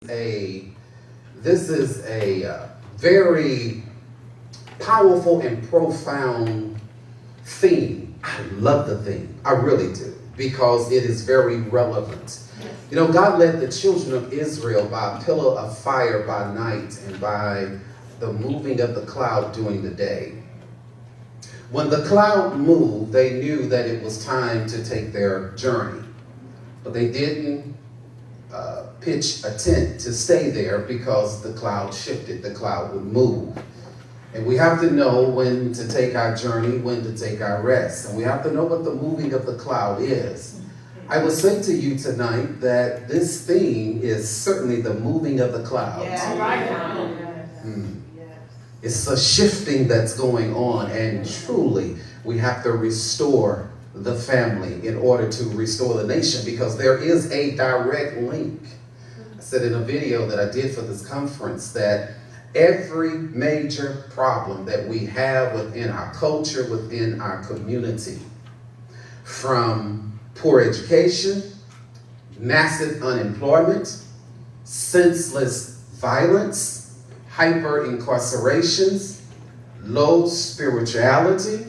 a very powerful and profound theme. I love the theme. I really do, because it is very relevant. You know, God led the children of Israel by a pillar of fire by night and by the moving of the cloud during the day. When the cloud moved, they knew that it was time to take their journey. But they didn't pitch a tent to stay there, because the cloud shifted, the cloud would move. And we have to know when to take our journey, when to take our rest. And we have to know what the moving of the cloud is. I will say to you tonight that this theme is certainly the moving of the cloud. Yeah, right. It's a shifting that's going on, and truly we have to restore the family in order to restore the nation, because there is a direct link. I said in a video that I did for this conference that every major problem that we have within our culture, within our community, from poor education, massive unemployment, senseless violence, hyper incarcerations, low spirituality,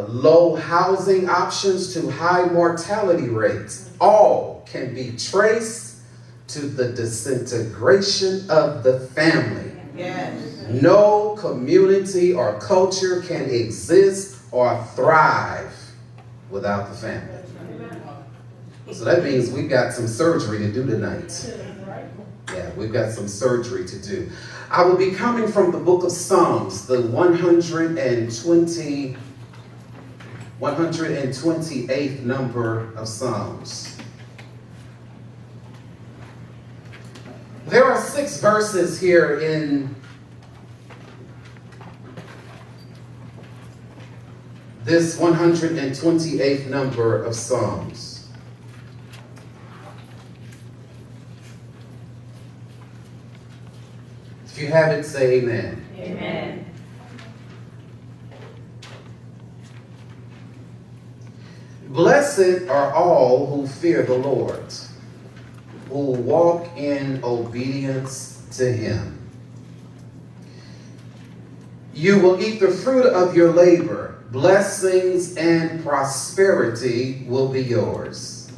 low housing options to high mortality rates, all can be traced to the disintegration of the family. Yes. No community or culture can exist or thrive without the family. So that means we've got some surgery to do tonight. Yeah, we've got some surgery to do. I will be coming from the book of Psalms, the 128th number of Psalms. There are 6 verses here in this 128th number of Psalms. If you have it, say amen. Amen. Blessed are all who fear the Lord, who walk in obedience to him. You will eat the fruit of your labor. Blessings and prosperity will be yours.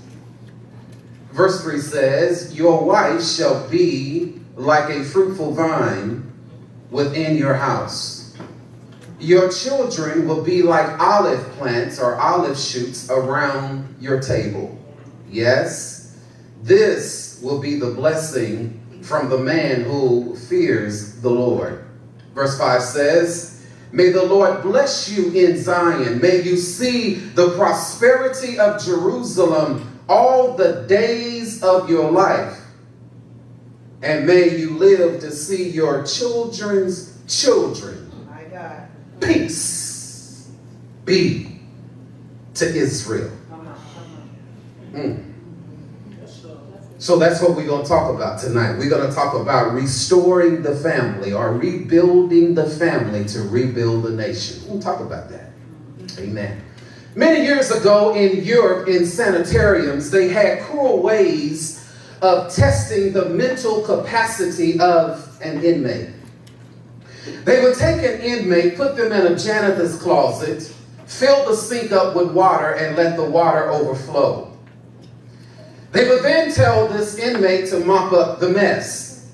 Verse 3 says, your wife shall be like a fruitful vine within your house. Your children will be like olive plants or olive shoots around your table. Yes, this will be the blessing from the man who fears the Lord. Verse 5 says, may the Lord bless you in Zion. May you see the prosperity of Jerusalem all the days of your life. And may you live to see your children's children. My God. Peace be to Israel. So that's what we're going to talk about tonight. We're going to talk about restoring the family, or rebuilding the family to rebuild the nation. We'll talk about that. Amen. Many years ago in Europe, in sanitariums, they had cruel ways of testing the mental capacity of an inmate. They would take an inmate, put them in a janitor's closet, fill the sink up with water, and let the water overflow. They would then tell this inmate to mop up the mess.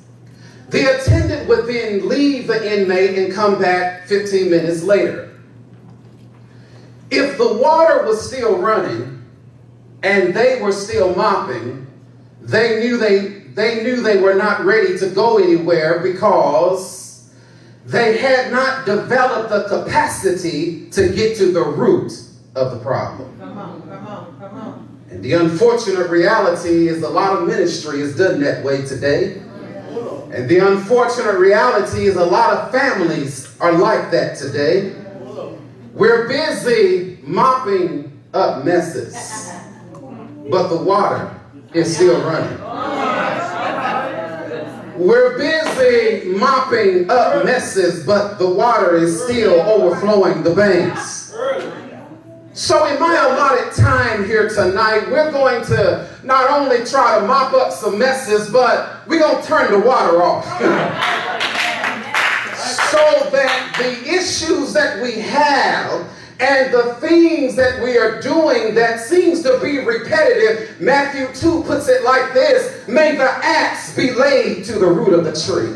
The attendant would then leave the inmate and come back 15 minutes later. If the water was still running and they were still mopping, they knew they were not ready to go anywhere, because they had not developed the capacity to get to the root of the problem. Come on. And the unfortunate reality is a lot of ministry is done that way today. And the unfortunate reality is a lot of families are like that today. We're busy mopping up messes, but the water is still running. We're busy mopping up messes, but the water is still overflowing the banks. So in my allotted time here tonight, we're going to not only try to mop up some messes, but we're going to turn the water off. So that the issues that we have and the things that we are doing that seems to be repetitive, Matthew 2 puts it like this: may the axe be laid to the root of the tree.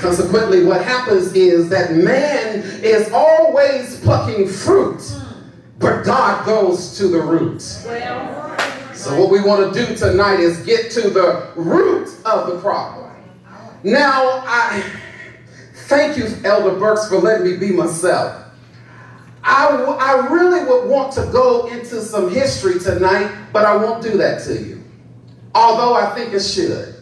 Consequently, what happens is that man is always plucking fruit, but God goes to the root. So what we want to do tonight is get to the root of the problem. Now, I thank you, Elder Burks, for letting me be myself. I really would want to go into some history tonight, but I won't do that to you, although I think it should.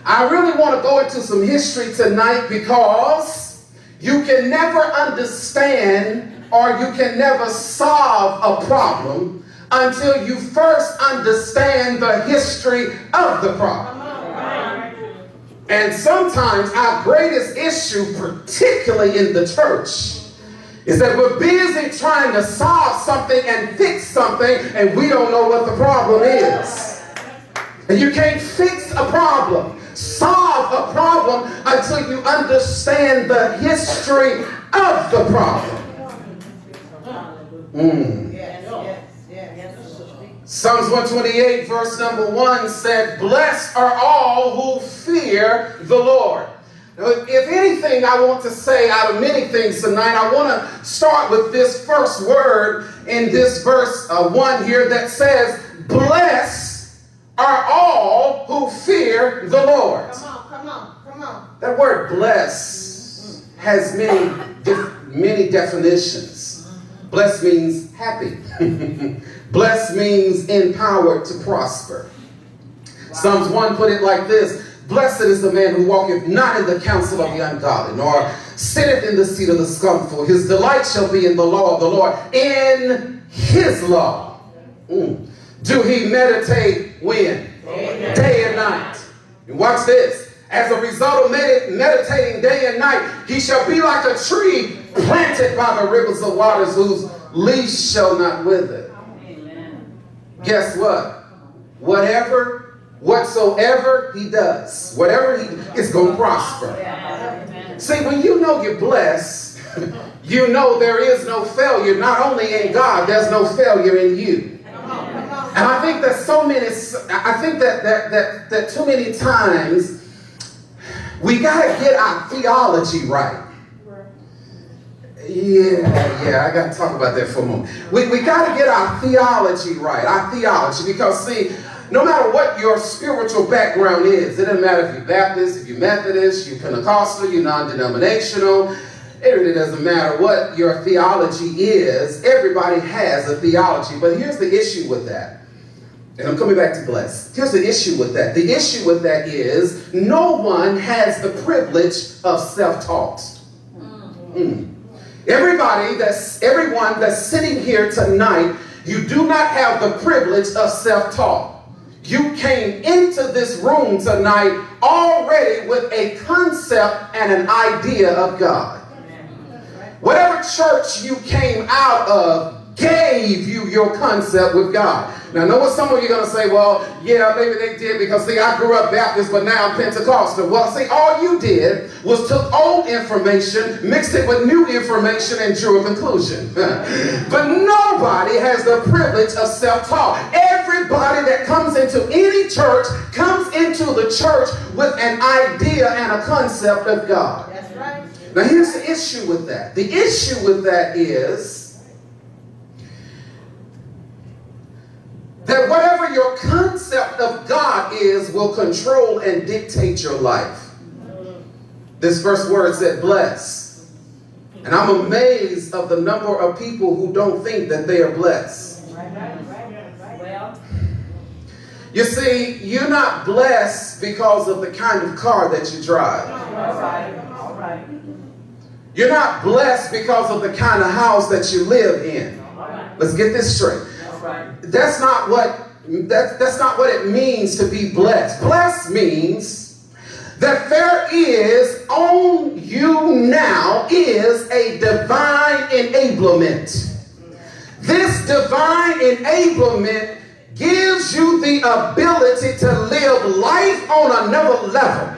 I really want to go into some history tonight because you can never understand or you can never solve a problem until you first understand the history of the problem. And sometimes our greatest issue, particularly in the church, is that we're busy trying to solve something and fix something, and we don't know what the problem is. And you can't fix a problem, solve a problem, until you understand the history of the problem. Psalms 128 verse number 1 said, blessed are all who fear the Lord. Now, if anything I want to say out of many things tonight, I want to start with this first word in this verse 1 here that says, blessed are all who fear the Lord. Come on. That word bless has many definitions. Blessed means happy. Blessed means empowered to prosper. Psalms 1 put it like this: blessed is the man who walketh not in the counsel of the ungodly, nor sitteth in the seat of the scornful. His delight shall be in the law of the Lord. In his law do he meditate when? Day and night. And watch this. As a result of meditating day and night, he shall be like a tree planted by the rivers of waters, whose leaves shall not wither. Guess what? Whatsoever he does, whatever it's going to prosper. See, when you know you're blessed, you know there is no failure. Not only in God, there's no failure in you. And I think that that too many times we got to get our theology right. Yeah, I got to talk about that for a moment. We got to get our theology right, because see, no matter what your spiritual background is, it doesn't matter if you're Baptist, if you're Methodist, you're Pentecostal, you're non-denominational, it really doesn't matter what your theology is. Everybody has a theology, but here's the issue with that. And I'm coming back to bless. Here's the issue with that. The issue with that is no one has the privilege of self-taught. Everyone that's sitting here tonight, you do not have the privilege of self-taught. You came into this room tonight already with a concept and an idea of God. Whatever church you came out of gave you your concept with God. Now, I know what some of you are going to say, well, yeah, maybe they did because, see, I grew up Baptist, but now I'm Pentecostal. Well, see, all you did was took old information, mixed it with new information, and drew a conclusion. But nobody has the privilege of self-taught. Everybody that comes into any church comes into the church with an idea and a concept of God. That's right. Now, here's the issue with that. The issue with that is that whatever your concept of God is will control and dictate your life. This first word said bless. And I'm amazed of the number of people who don't think that they are blessed. You see, you're not blessed because of the kind of car that you drive. You're not blessed because of the kind of house that you live in. Let's get this straight. That's not what it means to be blessed. Blessed means that there is on you now is a divine enablement. This divine enablement gives you the ability to live life on another level.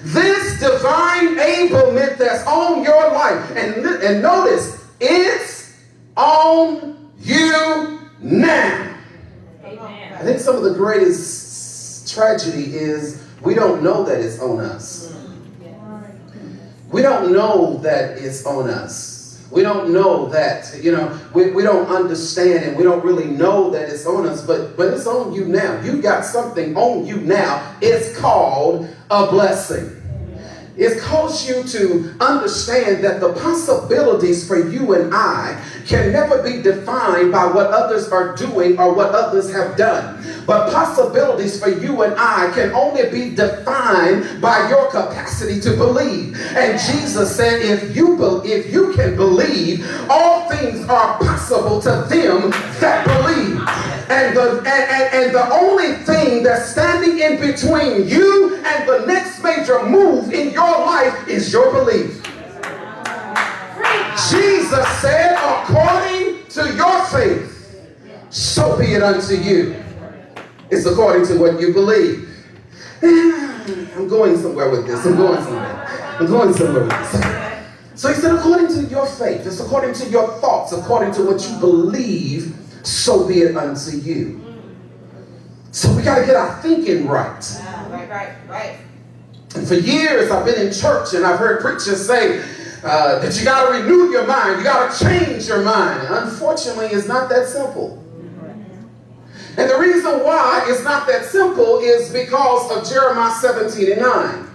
This divine enablement that's on your life, and notice, it's on you now. Amen. I think some of the greatest tragedy is we don't know that it's on us. We don't know that it's on us. We don't know that, we don't understand, and we don't really know that it's on us, but it's on you now. You got something on you now. It's called a blessing. It caused you to understand that the possibilities for you and I can never be defined by what others are doing or what others have done. But possibilities for you and I can only be defined by your capacity to believe. And Jesus said, if you can believe, all things are possible to them that believe. And the only thing that's standing in between you and the next major move in your life is your belief. Jesus said, according to your faith, so be it unto you. It's according to what you believe. I'm going somewhere with this. I'm going somewhere with this. So he said, according to your faith, it's according to your thoughts, according to what you believe, so be it unto you. So we got to get our thinking right. Right. And for years I've been in church and I've heard preachers say that you got to renew your mind. You got to change your mind. Unfortunately, it's not that simple. And the reason why it's not that simple is because of Jeremiah 17:9.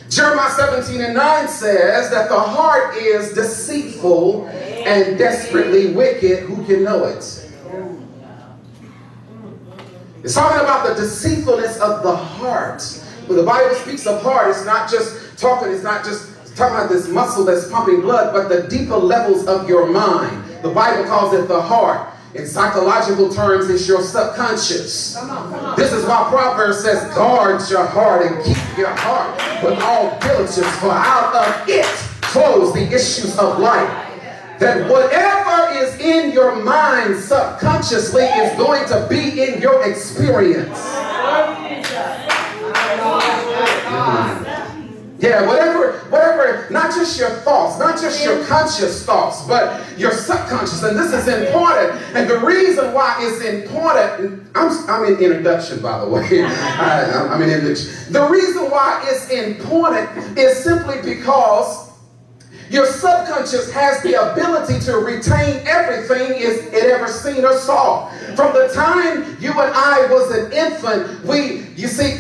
Jeremiah 17:9 says that the heart is deceitful and desperately wicked. Who can know it? It's talking about the deceitfulness of the heart. When the Bible speaks of heart, it's not just talking about this muscle that's pumping blood, but the deeper levels of your mind. The Bible calls it the heart. In psychological terms, it's your subconscious. Come on. This is why Proverbs says, guard your heart and keep your heart with all diligence, for out of it flows the issues of life. That whatever is in your mind subconsciously is going to be in your experience. Yeah, whatever, not just your thoughts, not just your conscious thoughts, but your subconscious. And this is important. And the reason why it's important, I'm in introduction, by the way. I'm in introduction. The reason why it's important is simply because your subconscious has the ability to retain everything it ever seen or saw. From the time you and I was an infant, you see,